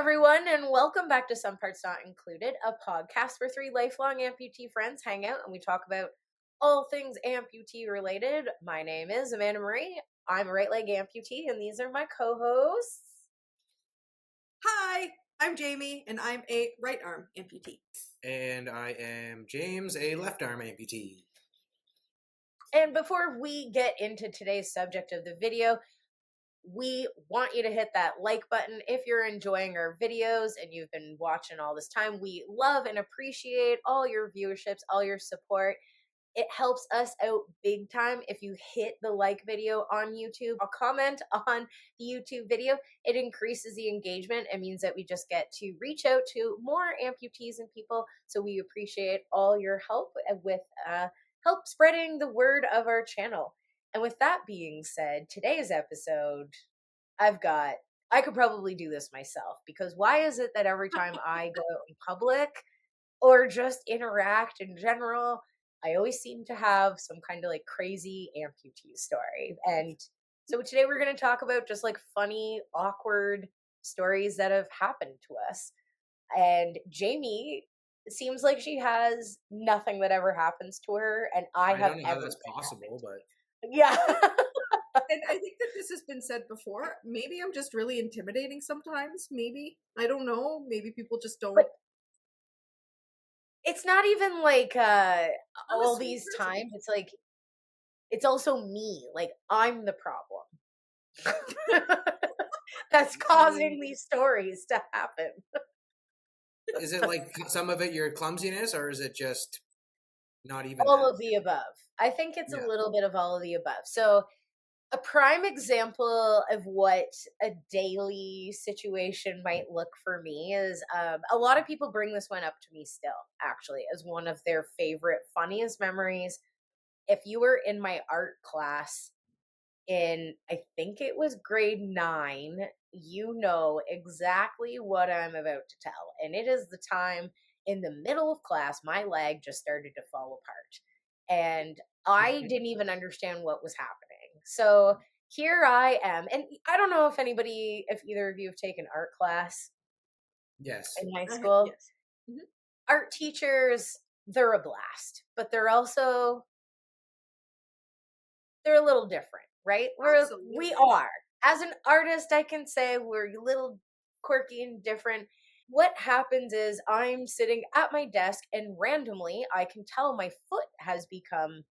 everyone, and welcome back to Some Parts Not Included, a podcast where three lifelong amputee friends hang out and we talk about all things amputee related. My name is Amanda Marie. I'm a right leg amputee, and these are my co-hosts. Hi, I'm Jamie, and I'm a right arm amputee. And I am James, a left arm amputee. And before we get into today's subject of the video, we want you to hit that like button if you're enjoying our videos and you've been watching all this time. We love and appreciate all your viewerships, all your support. It helps us out big time if you hit the like video on YouTube or comment on the YouTube video. It increases the engagement. It means that we just get to reach out to more amputees and people. So we appreciate all your help with help spreading the word of our channel. And with that being said, today's episode, I could probably do this myself, because why is it that every time I go in public or just interact in general, I always seem to have some kind of like crazy amputee story? And so today we're going to talk about just like funny, awkward stories that have happened to us. And Jamie seems like she has nothing that ever happens to her, and I have don't know how that's possible, but yeah. And I think that this has been said before. Maybe I'm just really intimidating sometimes. Maybe. I don't know. Maybe people just don't. But it's not even like all sweet these person. times. It's like, it's also me. Like, I'm the problem that's causing these stories to happen. is it like some of it your clumsiness, or is it just not even All that? of the above. I think it's Yeah. a little bit of all of the above. So a prime example of what a daily situation might look for me is a lot of people bring this one up to me still, actually, as one of their favorite, funniest memories. If you were in my art class in, I think it was grade 9, you know exactly what I'm about to tell. And it is the time in the middle of class, my leg just started to fall apart. And I didn't even understand what was happening. So here I am. And I don't know if either of you have taken art class Yes. in high school. Yes. Mm-hmm. Art teachers, they're a blast, but they're a little different, right? We are. As an artist, I can say we're a little quirky and different. What happens is I'm sitting at my desk and randomly I can tell my foot has become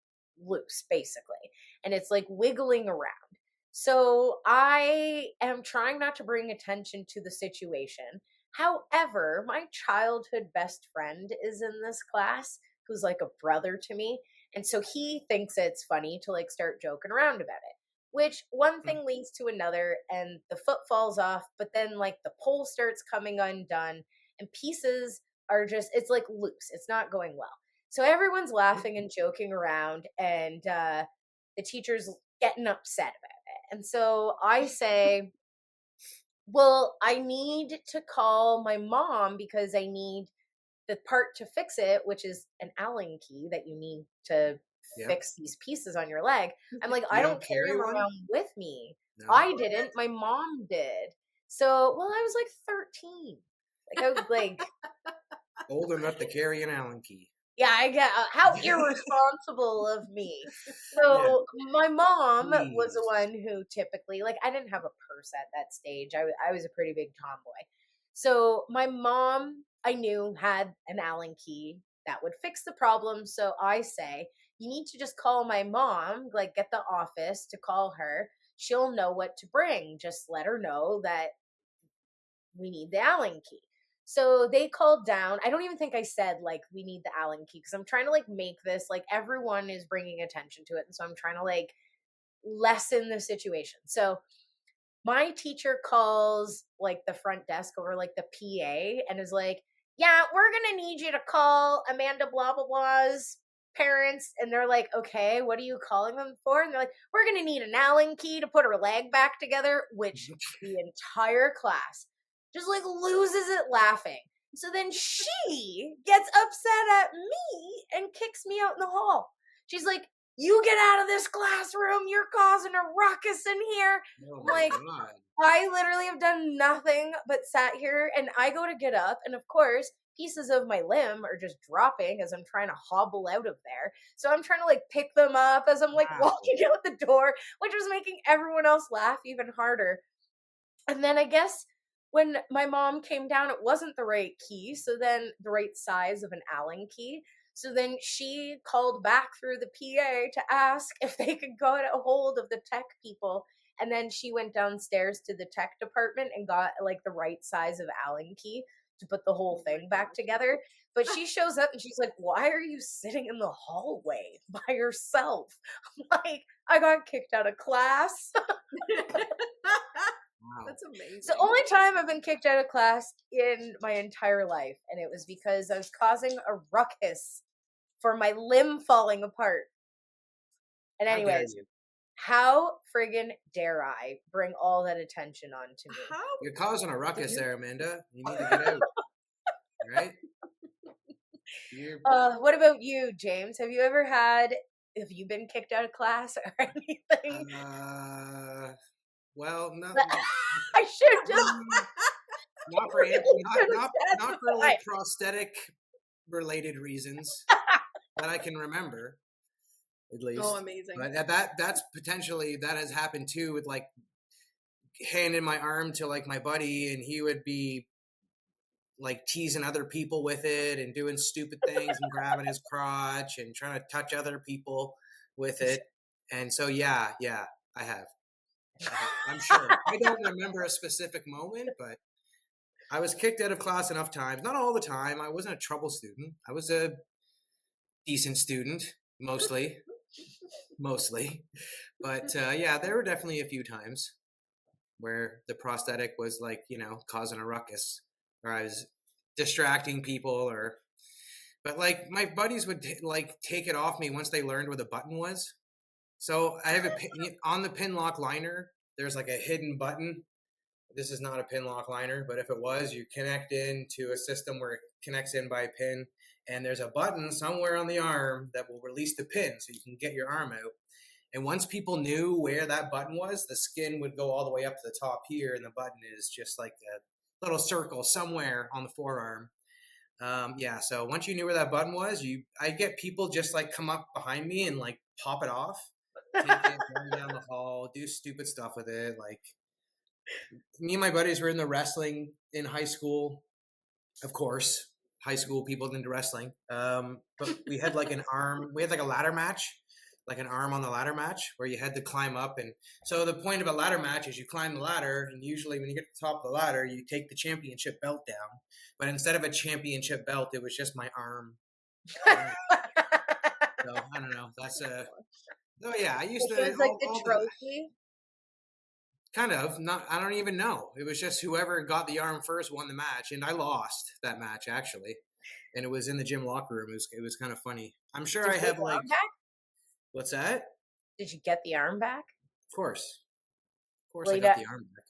loose, basically, and it's like wiggling around. So I am trying not to bring attention to the situation. However, my childhood best friend is in this class, who's like a brother to me. And so he thinks it's funny to like start joking around about it, which one thing leads to another, and the foot falls off, but then like the pole starts coming undone and pieces are just, it's like loose. It's not going well. So everyone's laughing and joking around, and the teacher's getting upset about it. And so I say, well, I need to call my mom because I need the part to fix it, which is an Allen key that you need to fix these pieces on your leg. I'm like, I don't carry them around with me. No. I didn't. My mom did. So, well, I was like 13. Like, I was like old enough to carry an Allen key. Yeah, I get how irresponsible of me. So my mom was the one who typically, like, I didn't have a purse at that stage. I was a pretty big tomboy. So my mom, I knew, had an Allen key that would fix the problem. So I say, you need to just call my mom, like get the office to call her. She'll know what to bring. Just let her know that we need the Allen key. So they called down. I don't even think I said, like, we need the Allen key, because I'm trying to, like, make this, like, everyone is bringing attention to it. And so I'm trying to, like, lessen the situation. So my teacher calls, like, the front desk over, like, the PA and is like, yeah, we're going to need you to call Amanda blah, blah, blah's parents. And they're like, okay, what are you calling them for? And they're like, we're going to need an Allen key to put her leg back together, which the entire class just like loses it laughing. So then she gets upset at me and kicks me out in the hall. She's like, you get out of this classroom, you're causing a ruckus in here. Oh I'm like, God. I literally have done nothing but sat here, and I go to get up, and of course, pieces of my limb are just dropping as I'm trying to hobble out of there. So I'm trying to like pick them up as I'm like Wow. walking out the door, which was making everyone else laugh even harder. And then I guess when my mom came down, it wasn't the right key. So then the right size of an Allen key. So then she called back through the PA to ask if they could go get a hold of the tech people. And then she went downstairs to the tech department and got like the right size of Allen key to put the whole thing back together. But she shows up and she's like, "Why are you sitting in the hallway by yourself?" I'm like, "I got kicked out of class." Wow. That's amazing. It's the only time I've been kicked out of class in my entire life, and it was because I was causing a ruckus for my limb falling apart. And How dare anyways, you? how friggin' dare I bring all that attention on to me? How? You're causing a ruckus there, Amanda. You need to get out. Right? You're What about you, James? Have you been kicked out of class or anything? well, no, I should just not for really not for like prosthetic related reasons that I can remember, at least. Oh, amazing. But that's potentially that has happened too with like handing my arm to like my buddy, and he would be like teasing other people with it and doing stupid things and grabbing his crotch and trying to touch other people with it. And so yeah, I have. I'm sure. I don't remember a specific moment, but I was kicked out of class enough times. Not all the time. I wasn't a trouble student. I was a decent student, mostly. But yeah, there were definitely a few times where the prosthetic was like, causing a ruckus, or I was distracting people, but like my buddies would like take it off me once they learned where the button was. So I have on the pin lock liner, there's like a hidden button. This is not a pin lock liner, but if it was, you connect into a system where it connects in by a pin, and there's a button somewhere on the arm that will release the pin so you can get your arm out. And once people knew where that button was, the skin would go all the way up to the top here, and the button is just like a little circle somewhere on the forearm. Yeah, so once you knew where that button was, I get people just like come up behind me and like pop it off, take it, run down the hall, do stupid stuff with it. Like me and my buddies were in the wrestling in high school, of course. High school people into wrestling. But we had like a ladder match, like an arm on the ladder match where you had to climb up. And so the point of a ladder match is you climb the ladder, and usually when you get to the top of the ladder, you take the championship belt down. But instead of a championship belt, it was just my arm. So I don't know. Oh yeah, I used to. It was like the trophy. Kind of. Not. I don't even know. It was just whoever got the arm first won the match, and I lost that match actually. And it was in the gym locker room. It was kind of funny. I'm sure I have like. What's that? Did you get the arm back? Of course, I got the arm back.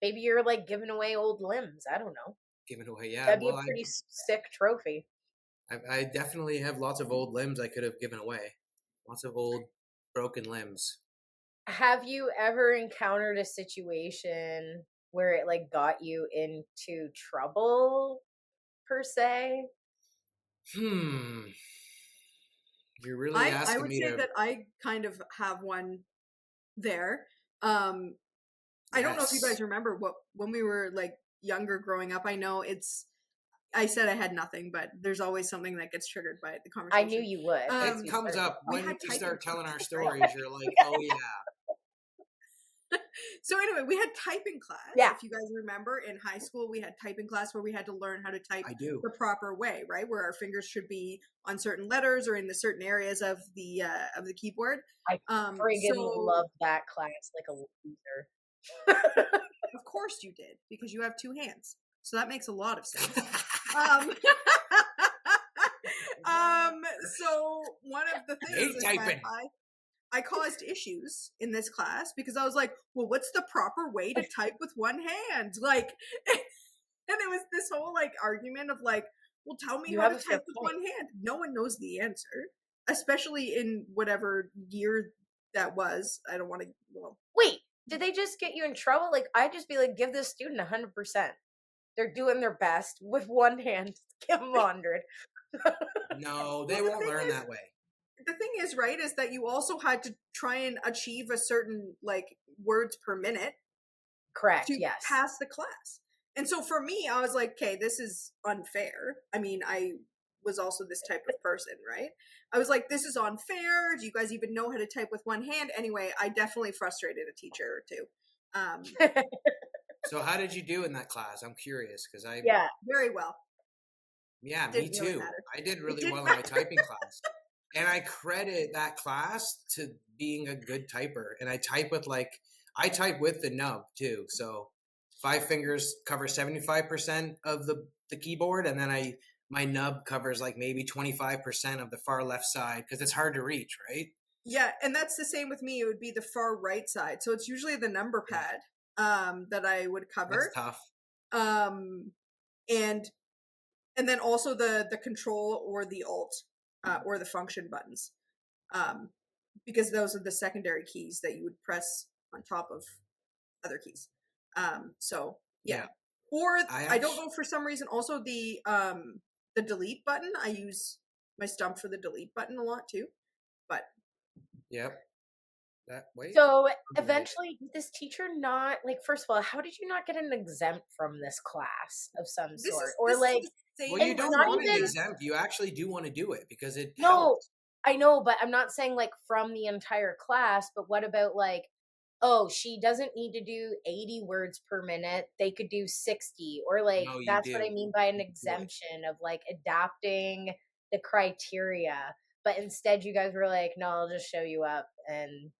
Maybe you're like giving away old limbs. I don't know. Giving away, yeah. That'd be a pretty sick trophy. I definitely have lots of old limbs I could have given away. Lots of old broken limbs. Have you ever encountered a situation where it like got you into trouble per se? You're really asking me. I would say that I kind of have one there. I don't know if you guys remember when we were like younger growing up. I know I said I had nothing, but there's always something that gets triggered by the conversation. I knew you would. It comes up when we start telling our stories. You're like, oh yeah. So anyway, we had typing class. Yeah. If you guys remember, in high school, we had typing class where we had to learn how to type the proper way, right? Where our fingers should be on certain letters or in the certain areas of the keyboard. I friggin' loved that class like a loser. Of course you did, because you have two hands. So that makes a lot of sense. So one of the things is that I caused issues in this class because I was like, well, what's the proper way to type with one hand? Like, and it was this whole like argument of like, well, tell me how to type with one hand. No one knows the answer. especially in whatever year that was. I don't want to, well. Wait, did they just get you in trouble? Like, I'd just be like, give this student 100%. They're doing their best with one hand. Give them 100. No, they won't learn that way. The thing is, right, is that you also had to try and achieve a certain, like, words per minute. Correct, to yes. pass the class. And so for me, I was like, okay, this is unfair. I mean, I was also this type of person, right? I was like, this is unfair. Do you guys even know how to type with one hand? Anyway, I definitely frustrated a teacher or two. So how did you do in that class? I'm curious because Yeah, very well. Yeah, me too. I did really well in my typing class. And I credit that class to being a good typer. And I type with the nub too. So 5 fingers cover 75% of the keyboard. And then my nub covers like maybe 25% of the far left side because it's hard to reach, right? Yeah, and that's the same with me. It would be the far right side. So it's usually the number pad that I would cover. That's tough. And then also the control or the alt or the function buttons, because those are the secondary keys that you would press on top of other keys. So yeah. Or I don't know, for some reason also the delete button. I use my stump for the delete button a lot too. But yep. That way. So eventually, this teacher not like, first of all, how did you not get an exempt from this class of some sort? Well, you don't want an exempt. You actually do want to do it because it helps. I know, but I'm not saying like from the entire class, but what about like, oh, she doesn't need to do 80 words per minute. They could do 60, or like, that's what I mean by an exemption of like adapting the criteria. But instead you guys were like, no, I'll just show you up. And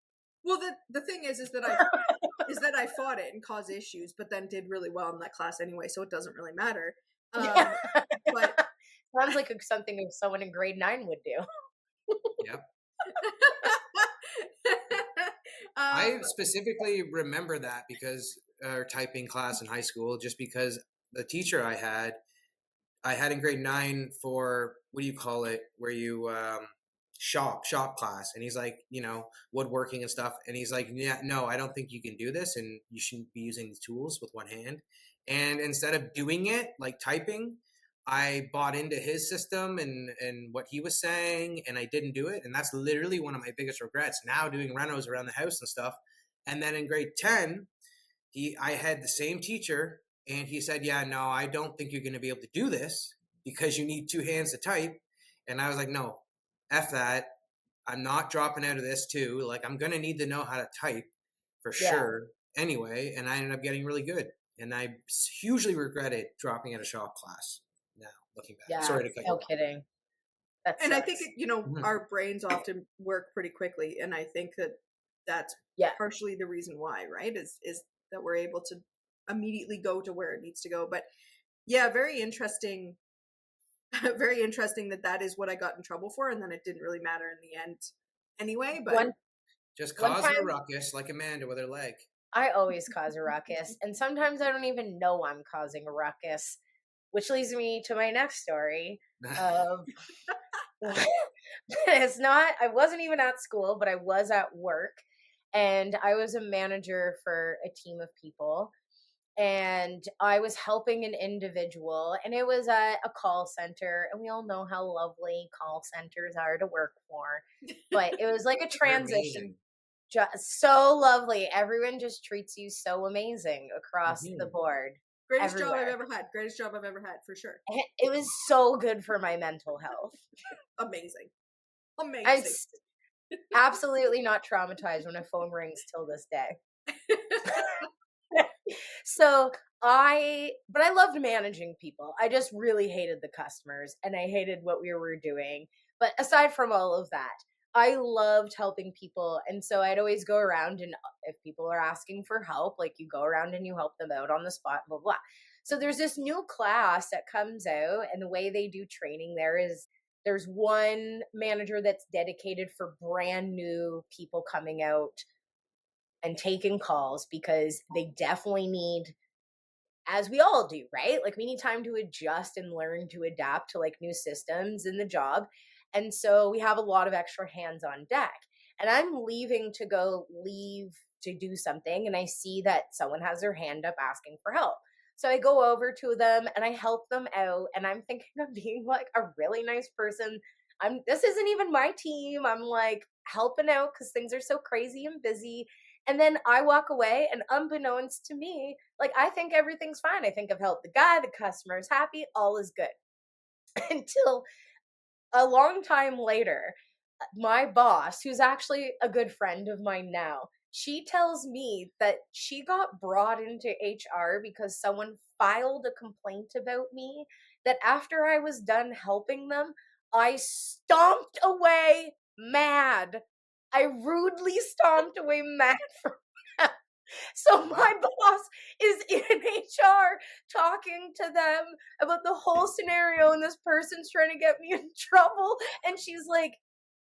well, the thing is that I fought it and caused issues, but then did really well in that class anyway, so it doesn't really matter. But sounds like something someone in grade 9 would do. Yep. I specifically remember that because our typing class in high school, just because the teacher I had in grade 9 for, what do you call it, where you shop class, and he's like, woodworking and stuff, and he's like, yeah, no, I don't think you can do this, and you shouldn't be using these tools with one hand. And instead of doing it like typing, I bought into his system and what he was saying, and I didn't do it. And that's literally one of my biggest regrets now, doing renos around the house and stuff. And then in grade 10, I had the same teacher, and he said, yeah, no, I don't think you're going to be able to do this because you need 2 hands to type. And I was like, no, F that. I'm not dropping out of this too. Like, I'm going to need to know how to type for sure anyway. And I ended up getting really good. And I hugely regretted dropping out of shop class now, looking back. Yeah, sorry to cut you off. Kidding. And I think, our brains often work pretty quickly. And I think that's partially the reason why, right? Is that we're able to immediately go to where it needs to go. But yeah, very interesting. Very interesting that is what I got in trouble for, and then it didn't really matter in the end anyway. But just causing a ruckus like Amanda with her leg. I always cause a ruckus, and sometimes I don't even know I'm causing a ruckus, which leads me to my next story of I wasn't even at school, but I was at work, and I was a manager for a team of people. And I was helping an individual, and it was a call center, and we all know how lovely call centers are to work for, but it was like a transition. Just so lovely. Everyone just treats you so amazing across the board. Greatest job I've ever had. Greatest job I've ever had, for sure. It was so good for my mental health. Amazing. I'm absolutely not traumatized when a phone rings till this day. So I loved managing people. I just really hated the customers, and I hated what we were doing. But aside from all of that, I loved helping people. And so I'd always go around, and if people are asking for help, like, you go around and you help them out on the spot, blah, blah. So there's this new class that comes out, and the way they do training there is there's one manager that's dedicated for brand new people coming out and taking calls, because they definitely need, as we all do, right? Like, we need time to adjust and learn to adapt to like new systems in the job. And so we have a lot of extra hands on deck. And I'm leaving to go leave to do something. And I see that someone has their hand up asking for help. So I go over to them and I help them out. And I'm thinking of being like a really nice person. This isn't even my team. I'm like helping out because things are so crazy and busy. And then I walk away, and unbeknownst to me, like I think everything's fine. I think I've helped the guy, the customer is happy, all is good. Until a long time later, my boss, who's actually a good friend of mine now, she tells me that she got brought into HR because someone filed a complaint about me, that after I was done helping them, I stomped away mad. I rudely stomped away mad from them. So my boss is in HR talking to them about the whole scenario, and this person's trying to get me in trouble. And she's like,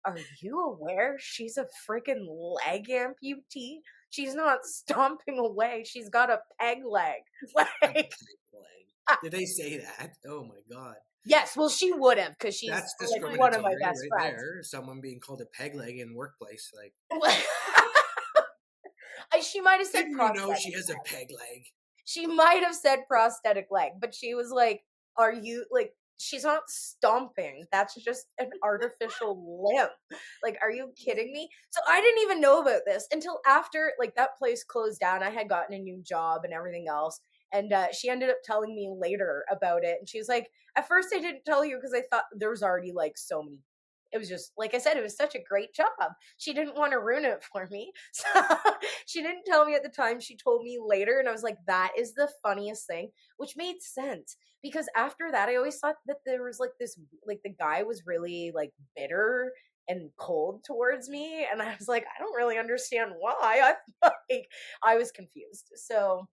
are you aware she's a freaking leg amputee? She's not stomping away. She's got a peg leg. Like, did they say that? Oh my God. Yes, well, she would have, because she's like one of my best friends. There, someone being called a peg leg in workplace, like. She might have said prosthetic. She has a peg leg. She might have said prosthetic leg, but she was like, "Are you like?" She's not stomping. That's just an artificial limb. Like, are you kidding me? So I didn't even know about this until after, like, that place closed down. I had gotten a new job and everything else. And she ended up telling me later about it. And she was like, at first I didn't tell you because I thought there was already like so many. It was just, like I said, it was such a great job. She didn't want to ruin it for me. So she didn't tell me at the time. She told me later. And I was like, that is the funniest thing, which made sense. Because after that, I always thought that there was like this, like the guy was really like bitter and cold towards me. And I was like, I don't really understand why. I was confused. So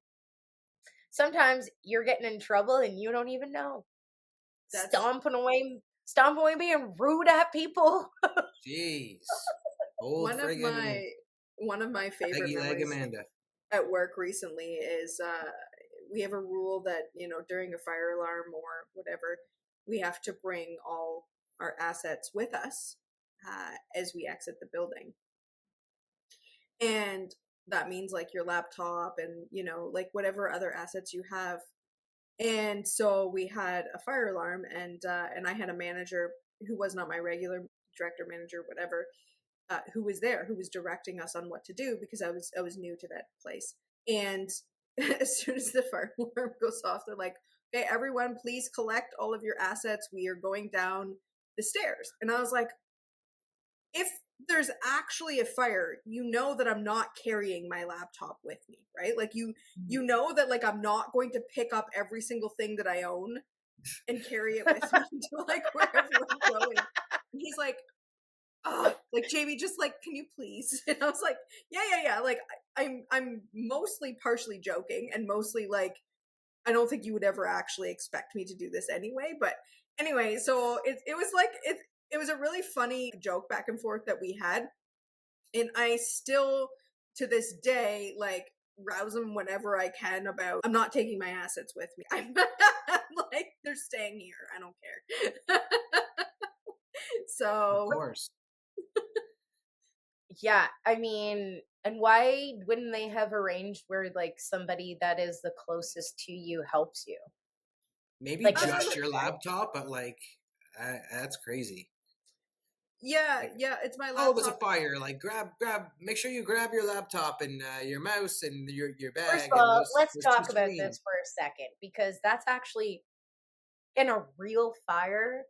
sometimes you're getting in trouble and you don't even know. Stomping away being rude at people. Jeez. One of my favorite memories at work recently is we have a rule that, during a fire alarm or whatever, we have to bring all our assets with us as we exit the building. And that means like your laptop and, like whatever other assets you have. And so we had a fire alarm, and I had a manager who was not my regular director, manager, whatever, who was there, who was directing us on what to do, because I was new to that place. And as soon as the fire alarm goes off, they're like, okay, everyone, please collect all of your assets. We are going down the stairs. And I was like, if there's actually a fire, that I'm not carrying my laptop with me, right? Like you know that like I'm not going to pick up every single thing that I own and carry it with me to like wherever I'm going. And he's like, oh, like Jamie, just like, can you please? And I was like, yeah. Like I'm mostly partially joking, and mostly like, I don't think you would ever actually expect me to do this anyway. But anyway, so it was like, it was a really funny joke back and forth that we had. And I still, to this day, like, rouse him whenever I can about, I'm not taking my assets with me. I'm like, they're staying here. I don't care. So. Of course. Yeah, I mean, and why wouldn't they have arranged where, like, somebody that is the closest to you helps you? Maybe like, just your laptop, but, like, that's crazy. Yeah, it's my laptop. Oh, there's a fire. Like, make sure you grab your laptop and your mouse and your bag. First of all, let's talk about this for a second, because that's actually, in a real fire,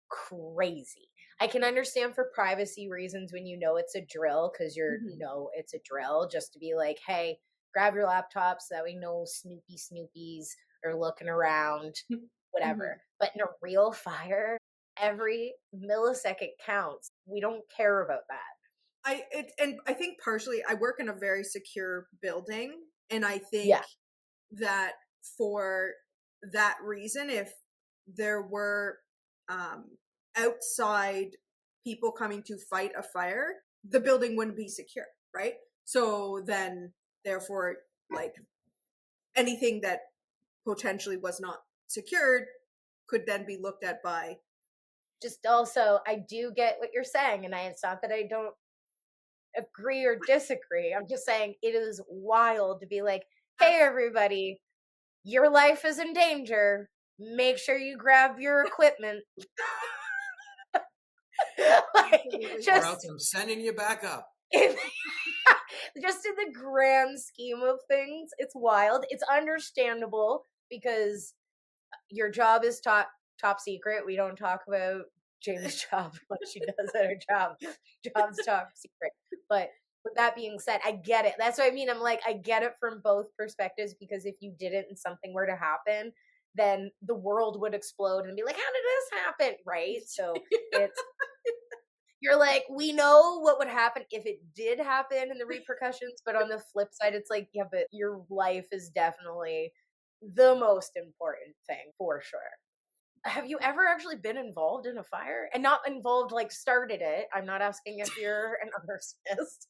crazy. I can understand for privacy reasons when it's a drill, because it's a drill, just to be like, hey, grab your laptop so that we know Snoopies are looking around, whatever. But in a real fire, every millisecond counts. We don't care about that. I think partially I work in a very secure building, and I think that for that reason, if there were outside people coming to fight a fire, the building wouldn't be secure, right? So then, therefore, like, anything that potentially was not secured could then be looked at by just also, I do get what you're saying, and it's not that I don't agree or disagree. I'm just saying it is wild to be like, hey, everybody, your life is in danger. Make sure you grab your equipment. Like, or else I'm sending you back up. Just in the grand scheme of things, it's wild. It's understandable because your job is top secret. We don't talk about James' job, what she does at her job. Job's top secret. But with that being said, I get it. That's what I mean. I'm like, I get it from both perspectives, because if you didn't and something were to happen, then the world would explode and be like, how did this happen? Right? So it's, you're like, we know what would happen if it did happen and the repercussions. But on the flip side, it's like, yeah, but your life is definitely the most important thing for sure. Have you ever actually been involved in a fire? And not involved, like started it. I'm not asking if you're an arsonist.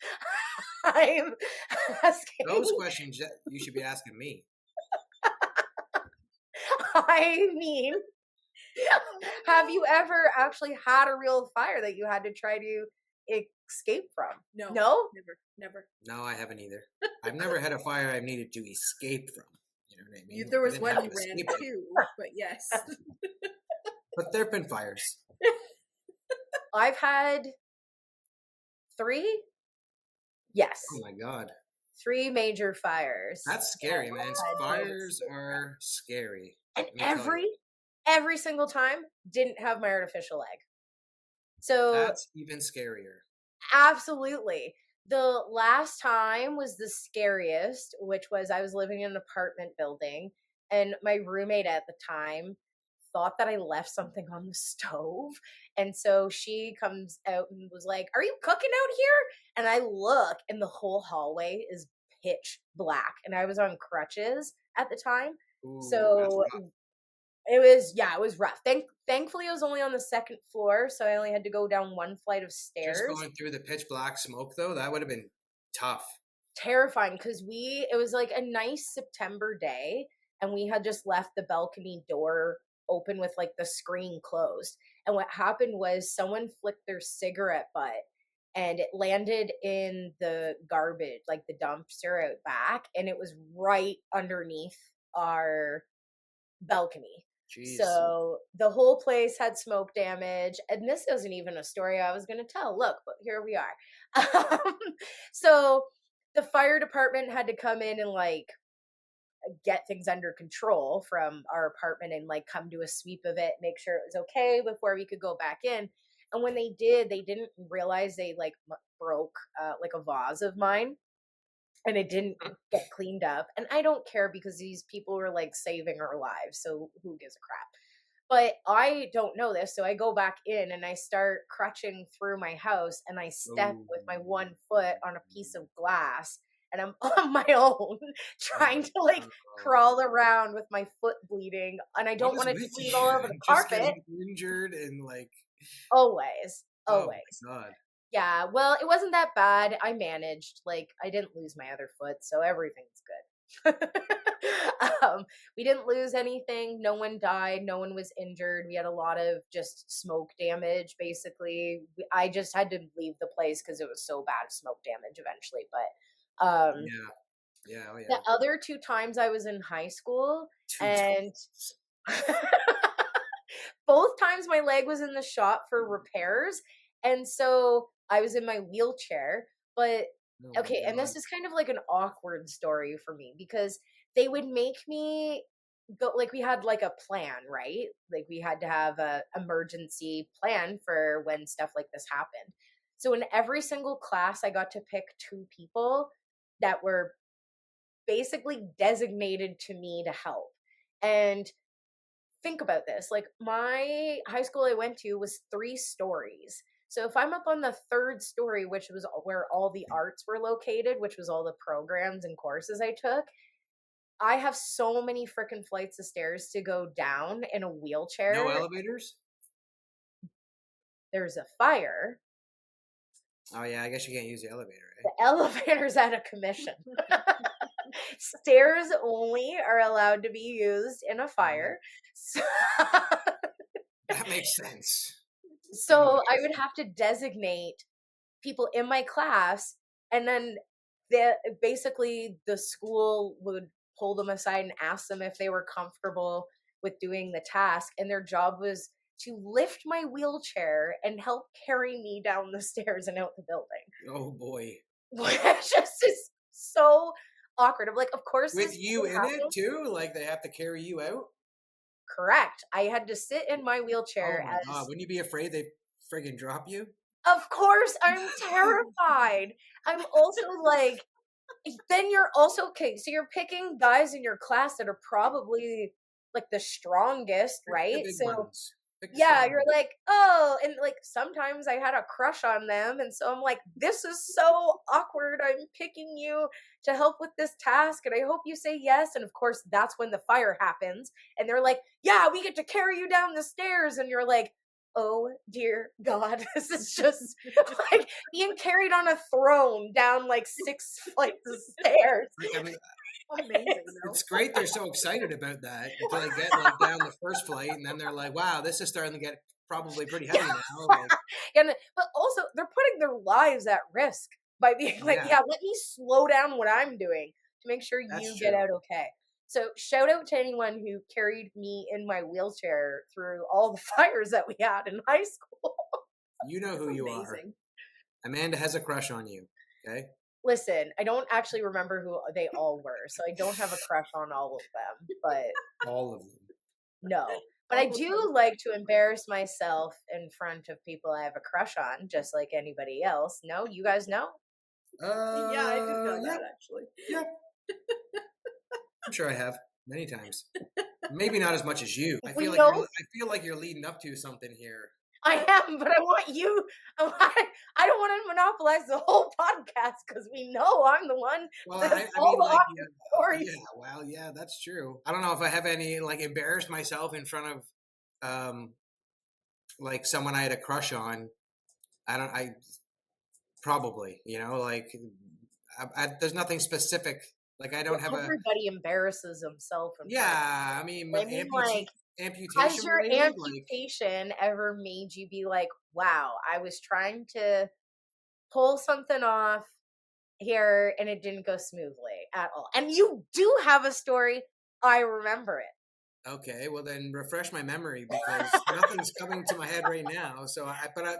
I'm asking. Those questions that you should be asking me. I mean, have you ever actually had a real fire that you had to try to escape from? No. No? Never. No, I haven't either. I've never had a fire I've needed to escape from. You know what I mean? There was one you ran to, but yes. But there have been fires. I've had 3. Yes. Oh my God. 3 major fires. That's scary, man. Fires are scary. And every single time didn't have my artificial leg. So that's even scarier. Absolutely. The last time was the scariest, which was I was living in an apartment building, and my roommate at the time thought that I left something on the stove. And so she comes out and was like, "Are you cooking out here?" And I look, and the whole hallway is pitch black. And I was on crutches at the time. Ooh, so it was rough. Thankfully, it was only on the 2nd floor, so I only had to go down 1 flight of stairs. Just going through the pitch black smoke, though, that would have been tough. Terrifying, because it was like a nice September day, and we had just left the balcony door open with like the screen closed. And what happened was someone flicked their cigarette butt, and it landed in the garbage, like the dumpster out back, and it was right underneath our balcony. Jeez. So the whole place had smoke damage, and this isn't even a story I was going to tell. Look, but here we are. So the fire department had to come in and like get things under control from our apartment and like come to a sweep of it, make sure it was okay before we could go back in. And when they did, they didn't realize they like broke like a vase of mine. And it didn't get cleaned up. And I don't care, because these people were like saving our lives. So who gives a crap? But I don't know this. So I go back in and I start crutching through my house, and I step with my 1 foot on a piece of glass. And I'm on my own trying to like crawl around with my foot bleeding. And I don't want it to bleed all over the carpet. Injured and like. Always. Oh my God. Yeah, well, it wasn't that bad. I managed. Like, I didn't lose my other foot, so everything's good. We didn't lose anything. No one died. No one was injured. We had a lot of just smoke damage, basically. I just had to leave the place because it was so bad, smoke damage eventually. But yeah. The other 2 times I was in high school, and both times my leg was in the shop for repairs. And so I was in my wheelchair, but okay. And this is kind of like an awkward story for me, because they would make me go, like, we had like a plan, right? Like we had to have a emergency plan for when stuff like this happened. So in every single class, I got to pick 2 people that were basically designated to me to help. And think about this, like my high school I went to was 3 stories. So if I'm up on the 3rd story, which was where all the arts were located, which was all the programs and courses I took, I have so many freaking flights of stairs to go down in a wheelchair. No elevators? There's a fire. Oh yeah, I guess you can't use the elevator, right? The elevator's out of commission. Stairs only are allowed to be used in a fire. So that makes sense. So I would have to designate people in my class, and then basically the school would pull them aside and ask them if they were comfortable with doing the task, and their job was to lift my wheelchair and help carry me down the stairs and out the building. Oh boy. Which just is so awkward. I'm like, of course with you in it too, like they have to carry you out. Correct. I had to sit in my wheelchair. Oh my god! Wouldn't you be afraid they friggin' drop you? Of course, I'm terrified. I'm also like, then you're also okay. So you're picking guys in your class that are probably like the strongest, right? So yeah, you're like, oh, and like sometimes I had a crush on them, and so I'm like, this is so awkward. I'm picking you to help with this task, and I hope you say yes. And of course, that's when the fire happens, and they're like, yeah, we get to carry you down the stairs, and you're like, oh dear God, this is just like being carried on a throne down like 6 flights of stairs. I mean, amazing. It's great they're so excited about that until they get like down the first flight, and then they're like, wow, this is starting to get probably pretty heavy now. Like, but also they're putting their lives at risk by being like, yeah, let me slow down what I'm doing to make sure you get out okay. So shout out to anyone who carried me in my wheelchair through all the fires that we had in high school. You know who you are. Amanda has a crush on you, okay? Listen, I don't actually remember who they all were, so I don't have a crush on all of them, but... all of them. No. But I do like to embarrass myself in front of people I have a crush on, just like anybody else. No? You guys know? Yeah, I did know that, actually. Yeah. I'm sure I have many times. Maybe not as much as you. I feel like you're leading up to something here. I am, but I want you. I don't want to monopolize the whole podcast because we know I'm the one. Well, I mean, like, yeah, well, yeah, that's true. I don't know if I have any like embarrassed myself in front of, like someone I had a crush on. I probably, you know, like there's nothing specific. Like I don't have everybody embarrasses himself. Yeah, I mean amputation. Has your amputation ever made you be like, wow, I was trying to pull something off here and it didn't go smoothly at all? And you do have a story. I remember it. Okay, well then refresh my memory because nothing's coming to my head right now. So,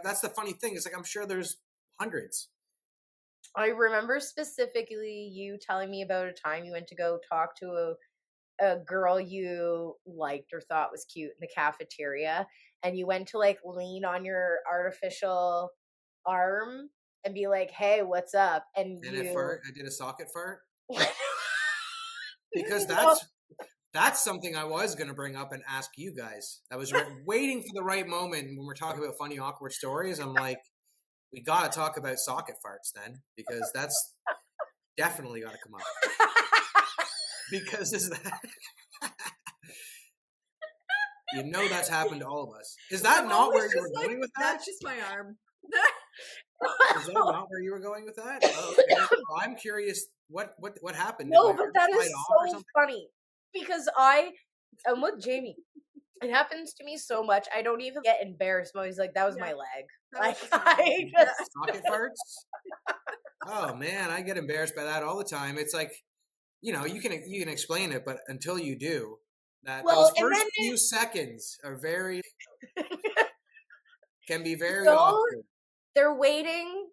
that's the funny thing. It's like I'm sure there's hundreds. I remember specifically you telling me about a time you went to go talk to a girl you liked or thought was cute in the cafeteria, and you went to like lean on your artificial arm and be like, hey, what's up? And I did a socket fart. Because that's something I was going to bring up and ask you guys. I was waiting for the right moment when we're talking about funny, awkward stories. I'm like, we got to talk about socket farts then, because that's definitely got to come up. Because is that you know that's happened to all of us. Is that not where you were going with that? That's just my arm. Is that not where you were going with that? Oh, okay. Well, I'm curious what happened. No, but that is so funny because I'm with Jamie. It happens to me so much. I don't even get embarrassed. I'm always like, that was my leg. Like I just socket farts. Oh man, I get embarrassed by that all the time. It's like, you know, you can explain it, but until you do, those first few seconds are can be very awkward. They're waiting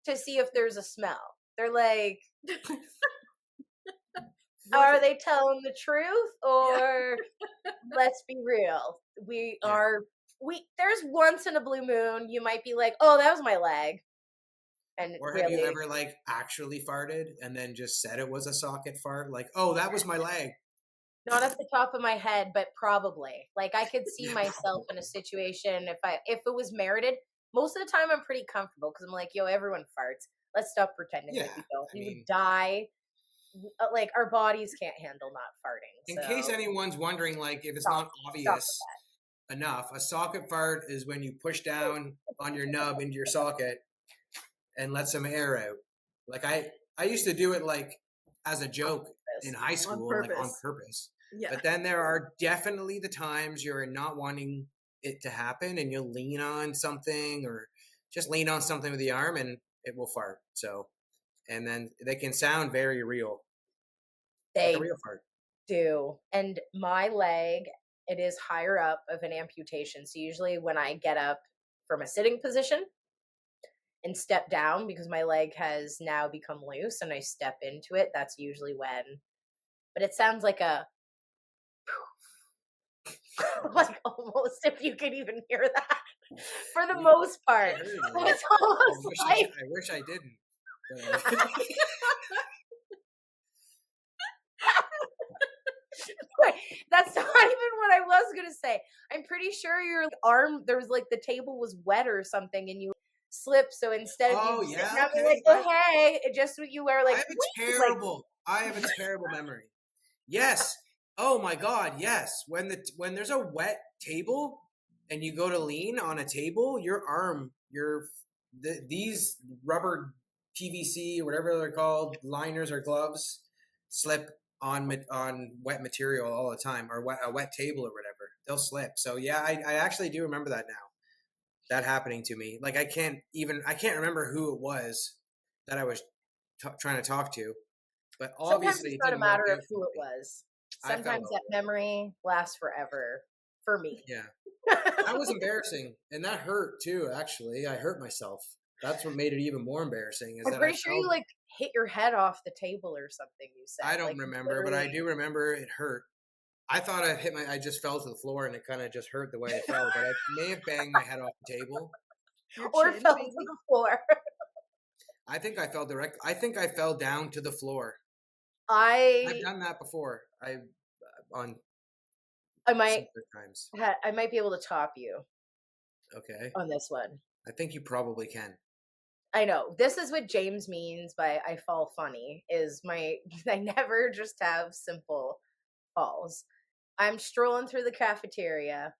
to see if there's a smell. They're like, are they telling the truth or let's be real? There's once in a blue moon, you might be like, oh, that was my leg. Or have you ever like actually farted and then just said it was a socket fart? Like, oh, that was my leg. Not at the top of my head, but probably. Like I could see myself in a situation if it was merited. Most of the time, I'm pretty comfortable because I'm like, yo, everyone farts. Let's stop pretending that we don't. We would die. Like our bodies can't handle not farting. In case anyone's wondering, like if it's not obvious enough, a socket fart is when you push down on your nub into your socket and let some air out. Like I used to do it like as a joke in high school, like on purpose. Yeah. But then there are definitely the times you're not wanting it to happen, and you'll lean on something or just lean on something with the arm and it will fart. So, and then they can sound very real, like a They real fart. do. And my leg, it is higher up of an amputation. So usually when I get up from a sitting position and step down because my leg has now become loose and I step into it, that's usually when. But it sounds like a like almost if you could even hear that. For the most I part, heard it. it's almost like I wish I didn't. that's not even what I was gonna say. I'm pretty sure your arm, there was like the table was wet or something, and you slipped. So instead of you sitting Yeah, down and okay. like, oh hey, it just you were like, I have a terrible memory. Yes. Oh my God. Yes. When there's a wet table and you go to lean on a table, your arm, these rubber PVC or whatever they're called, liners or gloves, slip on wet material all the time, or a wet table or whatever. They'll slip. So yeah, I actually do remember that now. That happening to me. Like I can't remember who it was that I was trying to talk to, but sometimes obviously it's it not a didn't work matter out of for who it me. was. I fell Sometimes that over. memory lasts forever for me. Yeah, that was embarrassing, and that hurt too. Actually, I hurt myself. That's what made it even more embarrassing. Is I'm that I pretty sure you fell. like hit your head off the table or something. You said I don't like remember, but I literally. do remember it hurt. I thought I just fell to the floor, and it kind of just hurt the way I fell. But I may have banged my head off the table. Your Or chin, fell to maybe? the floor. I think I fell direct. I think I fell down to the floor. I've I done that before. On might similar times. I might be able to top you Okay. on this one. I think you probably can. I know. This is what James means by I fall funny is my I never just have simple falls. I'm strolling through the cafeteria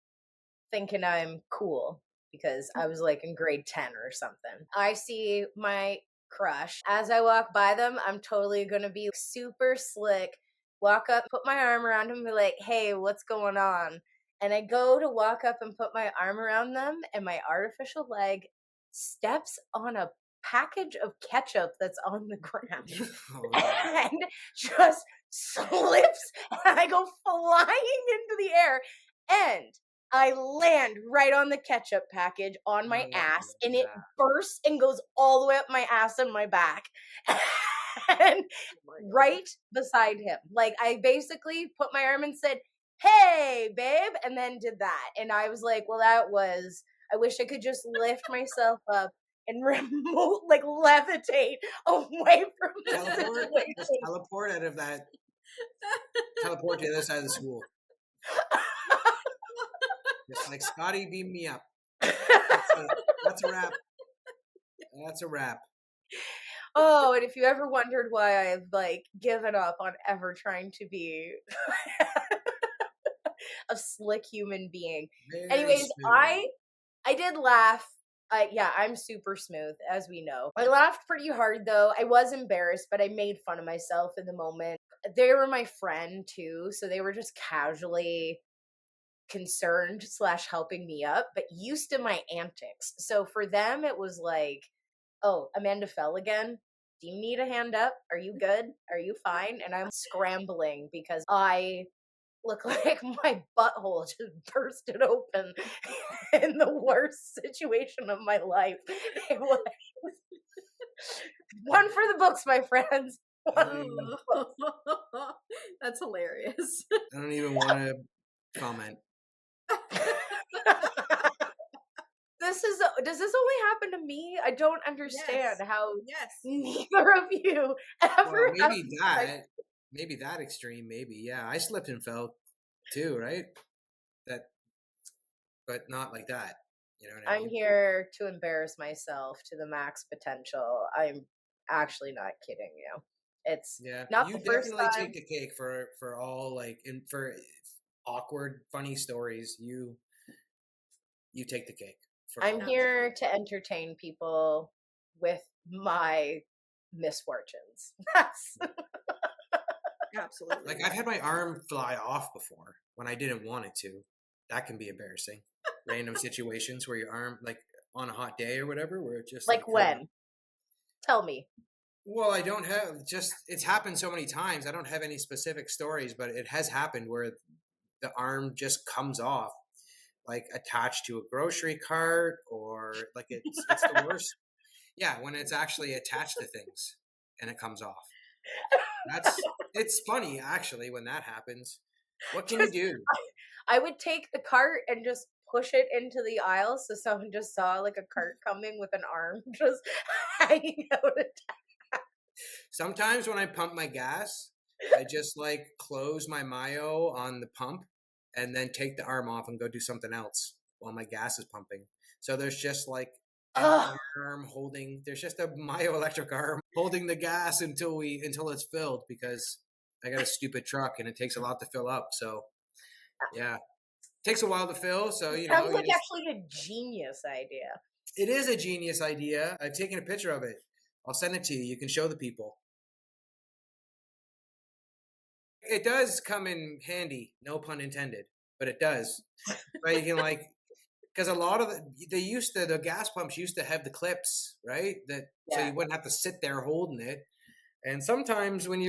thinking I'm cool because I was like in grade 10 or something. I see my crush. As I walk by them, I'm totally going to be super slick. Walk up, put my arm around him, and be like, hey, what's going on? And I go to walk up and put my arm around them, and my artificial leg steps on a package of ketchup that's on the ground Oh, no. and just slips, and I go flying into the air, and I land right on the ketchup package on my Oh, ass, and it yeah. bursts and goes all the way up my ass and my back. And right beside him. Like I basically put my arm and said, hey, babe, and then did that. And I was like, well, I wish I could just lift myself up and remote, like levitate away from the Teleport? situation. Just teleport out of that. Teleport to the other side of the school. Just like, Scotty, beam me up. That's a wrap. That's a wrap. Oh, and if you ever wondered why I've like given up on ever trying to be a slick human being. Very Anyways, smooth. I did laugh. Yeah, I'm super smooth, as we know. I laughed pretty hard though. I was embarrassed, but I made fun of myself in the moment. They were my friend too, so they were just casually concerned / helping me up, but used to my antics. So for them, it was like, oh, Amanda fell again. Do you need a hand up? Are you good? Are you fine? And I'm scrambling because I look like my butthole just bursted open in the worst situation of my life. It was one for the books, my friends. That's hilarious. I don't even want to comment. Does this only happen to me? I don't understand how Yes. neither of you ever Well, have maybe that extreme, maybe. Yeah, I slipped and fell too, right? But not like that. You know what I I'm mean? here to embarrass myself to the max potential. I'm actually not kidding you. It's not You the first definitely time. take the cake for all like and for awkward, funny stories. You take the cake for I'm all. here to entertain people with my misfortunes. That's Absolutely. Like I've had my arm fly off before when I didn't want it to. That can be embarrassing. random situations where your arm, like on a hot day or whatever, where it just Like when? Tell me. Well, I don't have it's happened so many times. I don't have any specific stories, but it has happened where the arm just comes off, like attached to a grocery cart, or like it's the worst. Yeah, when it's actually attached to things and it comes off. It's funny actually when that happens. What can you do? I would take the cart and just push it into the aisle so someone just saw like a cart coming with an arm just hanging out. Sometimes when I pump my gas, I just like close my Mayo on the pump and then take the arm off and go do something else while my gas is pumping. So there's just like an arm holding, there's just a Mayo electric arm holding the gas until it's filled, because I got a stupid truck and it takes a lot to fill up. So yeah, it takes a while to fill. So, Sounds like actually a genius idea. It is a genius idea. I've taken a picture of it. I'll send it to you. You can show the people. It does come in handy, no pun intended, but it does. Right? You can because a lot of the gas pumps used to have the clips, right? So you wouldn't have to sit there holding it. And sometimes when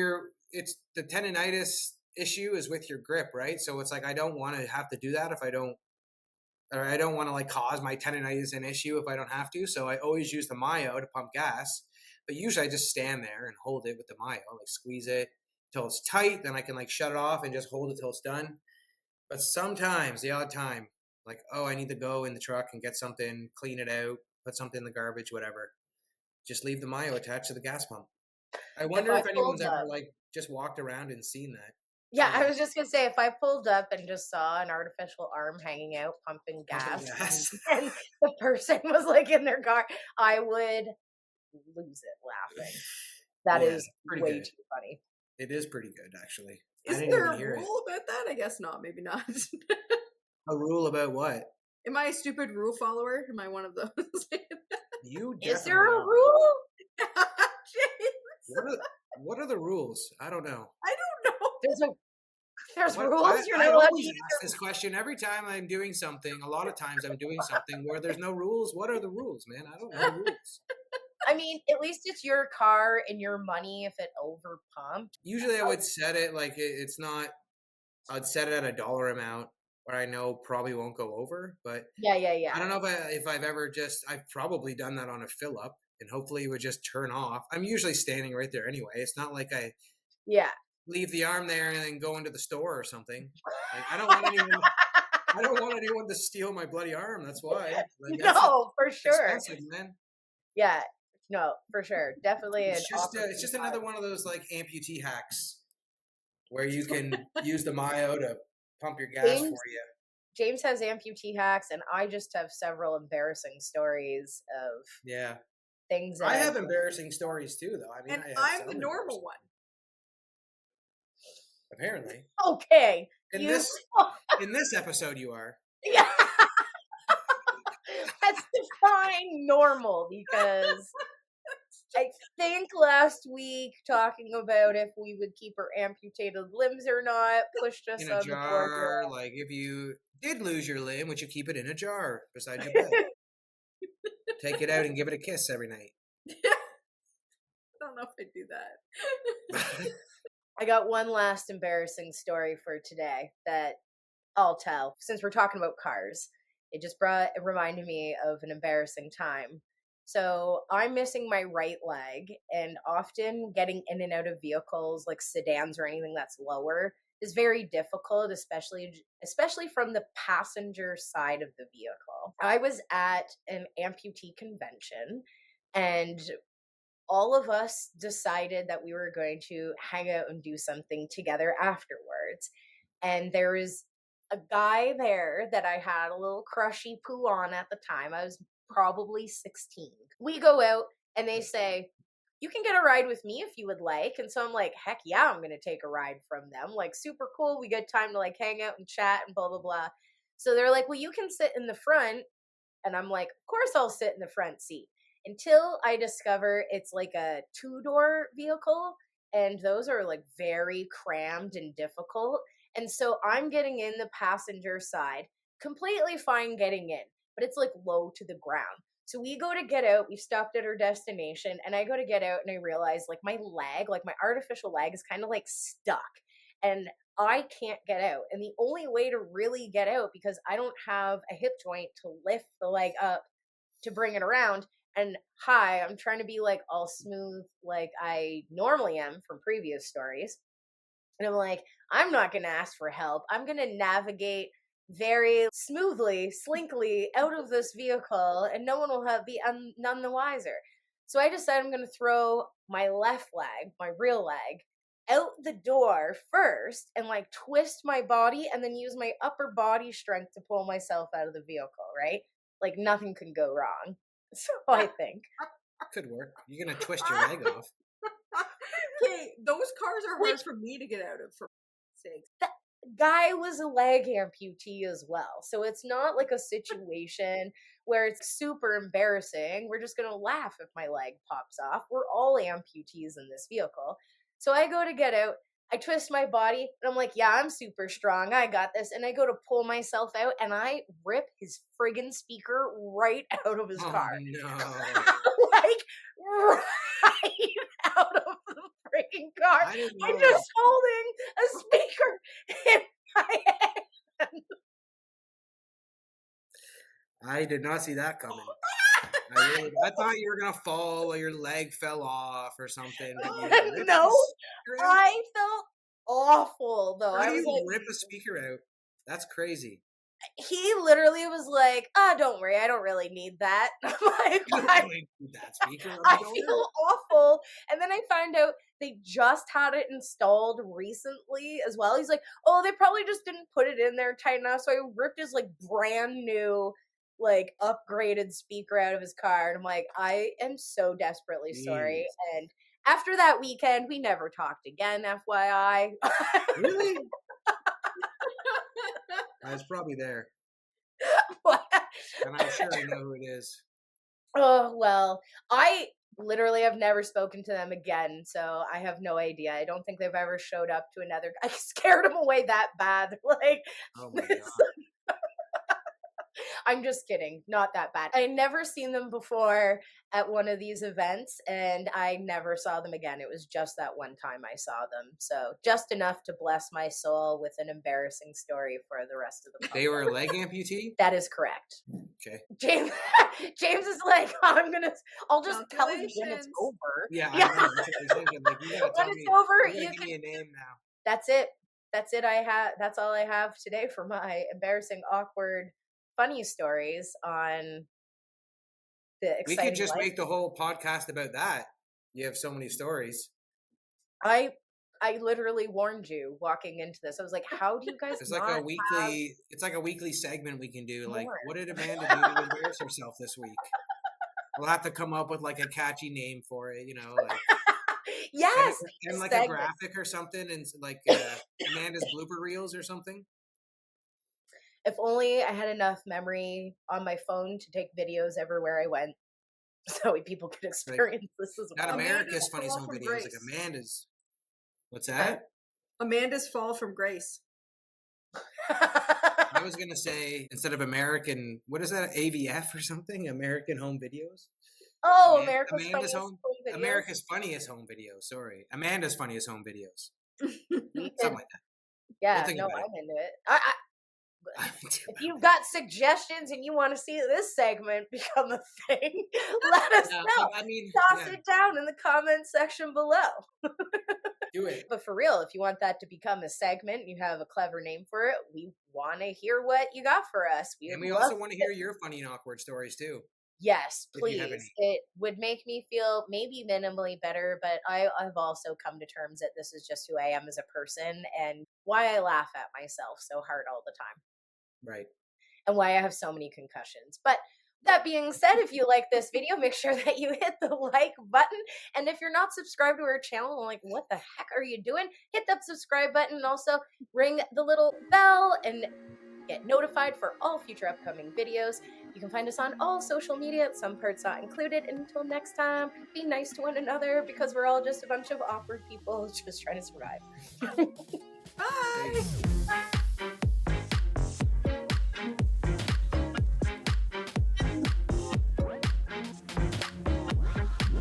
it's the tendonitis issue is with your grip, right? So it's like, I don't want to have to do that I don't want to like cause my tendonitis an issue if I don't have to. So I always use the Mayo to pump gas, but usually I just stand there and hold it with the Mayo, like squeeze it till it's tight. Then I can like shut it off and just hold it till it's done. But sometimes, the odd time, like, oh, I need to go in the truck and get something, clean it out, put something in the garbage, whatever. Just leave the Mayo attached to the gas pump. I wonder if anyone's ever like just walked around and seen that. Yeah, I was just gonna say, if I pulled up and just saw an artificial arm hanging out pumping gas. And the person was like in their car, I would lose it laughing. That is way too funny. It is pretty good, actually. Isn't there a rule about that? I guess not. Maybe not. A rule about what? Am I a stupid rule follower? Am I one of those? Is there a rule? What are the rules? I don't know. I don't know. There's rules. You're not allowed to ask this question every time I'm doing something. A lot of times I'm doing something where there's no rules. What are the rules, man? I don't know the rules. I mean, at least it's your car and your money if it overpumped. Usually I would set it like it's not, I'd set it at a dollar amount where I know probably won't go over. But yeah. I don't know if I've ever I've probably done that on a fill up, and hopefully it would just turn off. I'm usually standing right there anyway. It's not like I leave the arm there and then go into the store or something. Like, I don't want anyone to steal my bloody arm. That's why. Like, no, for sure. Expensive, man. Yeah, no, for sure. Definitely. It's just another one of those like amputee hacks where you can use the Mayo to pump your gas for you. James has amputee hacks, and I just have several embarrassing stories of things. I have embarrassing stories too, though. I mean, I'm the normal one. Apparently. Okay. In this episode, you are. Yeah. Let's define normal, because I think last week talking about if we would keep our amputated limbs or not pushed us in a jar. Like if you did lose your limb, would you keep it in a jar beside your bed? Take it out and give it a kiss every night. I don't know if I'd do that. I got one last embarrassing story for today that I'll tell. Since we're talking about cars, it reminded me of an embarrassing time. So I'm missing my right leg, and often getting in and out of vehicles like sedans or anything that's lower is very difficult, especially from the passenger side of the vehicle. I was at an amputee convention, and all of us decided that we were going to hang out and do something together afterwards. And there was a guy there that I had a little crushy poo on at the time. I was probably 16. We go out and they say, you can get a ride with me if you would like. And so I'm like, heck yeah, I'm going to take a ride from them. Like, super cool. We get time to like hang out and chat and blah, blah, blah. So they're like, well, you can sit in the front. And I'm like, of course I'll sit in the front seat. Until I discover it's like a 2-door vehicle, and those are like very crammed and difficult. And so I'm getting in the passenger side. completely fine getting in, but it's like low to the ground. So we go to get out, we stopped at our destination, and I go to get out and I realize like my leg, like my artificial leg is kind of like stuck and I can't get out. And the only way to really get out, because I don't have a hip joint to lift the leg up to bring it around. And hi, I'm trying to be like all smooth like I normally am from previous stories. And I'm like, I'm not going to ask for help. I'm going to navigate very smoothly, slinkly out of this vehicle, and no one will be none the wiser. So I decide I'm going to throw my left leg, my real leg, out the door first and like twist my body and then use my upper body strength to pull myself out of the vehicle, right? Like nothing can go wrong. So I think. Could work. You're going to twist your leg off. Okay, those cars are hard for me to get out of, for sakes. That guy was a leg amputee as well. So it's not like a situation where it's super embarrassing. We're just going to laugh if my leg pops off. We're all amputees in this vehicle. So I go to get out. I twist my body and I'm like, yeah, I'm super strong. I got this. And I go to pull myself out and I rip his friggin' speaker right out of his car. No. Like, right out of the freaking car. I'm just holding a speaker in my hand. I did not see that coming. I thought you were gonna fall or your leg fell off or something. No, I felt awful though. How I do was you like, rip a speaker out? That's crazy. He literally was like, don't worry, I don't really need that. I'm like, I feel awful. And then I find out they just had it installed recently as well. He's like, oh, they probably just didn't put it in there tight enough. So I ripped his like brand new, like upgraded speaker out of his car. And I'm like, I am so desperately sorry. And after that weekend, we never talked again, FYI. Really? I was probably there. And I'm sure I know who it is. Oh, well, I literally have never spoken to them again, so I have no idea. I don't think they've ever showed up to another. I scared them away that bad. Like, oh my God. I'm just kidding. Not that bad. I never seen them before at one of these events, and I never saw them again. It was just that one time I saw them. So just enough to bless my soul with an embarrassing story for the rest of the public. They were a leg amputee? That is correct. Okay. James is like, I'll just tell you when it's over. Yeah, I know. That's what I was thinking. Like, you gotta tell when it's over, you give me a name now. That's it. That's it. That's all I have today for my embarrassing, awkward, funny stories on the exciting. We could just life. make the whole podcast about that. You have so many stories. I literally warned you walking into this. I was like, how do you guys It's like a weekly segment we can do. Like, what did Amanda do to embarrass herself this week? We'll have to come up with like a catchy name for it, you know, like yes, and like a graphic or something, and like Amanda's blooper reels or something. If only I had enough memory on my phone to take videos everywhere I went, so people could experience this as well. Not America's Funniest Home Videos, like Amanda's. What's that? Amanda's Fall from Grace. I was gonna say, instead of American, what is that? AVF or something? American Home Videos. Oh, America's Funniest Home Videos. America's Funniest Home Videos. Sorry, Amanda's Funniest Home Videos. Something like that. Yeah, no, I'm into it. If you've got suggestions and you want to see this segment become a thing, let us know. Toss it down in the comment section below. Do it. But for real, if you want that to become a segment, you have a clever name for it, we want to hear what you got for us. We also want to hear your funny and awkward stories too. Yes, please. It would make me feel maybe minimally better, but I've also come to terms that this is just who I am as a person and why I laugh at myself so hard all the time. Right. And why I have so many concussions. But that being said, if you like this video, make sure that you hit the like button. And if you're not subscribed to our channel, I'm like, what the heck are you doing? Hit that subscribe button and also ring the little bell and get notified for all future upcoming videos. You can find us on all social media, some parts not included. And until next time, be nice to one another because we're all just a bunch of awkward people just trying to survive. Bye!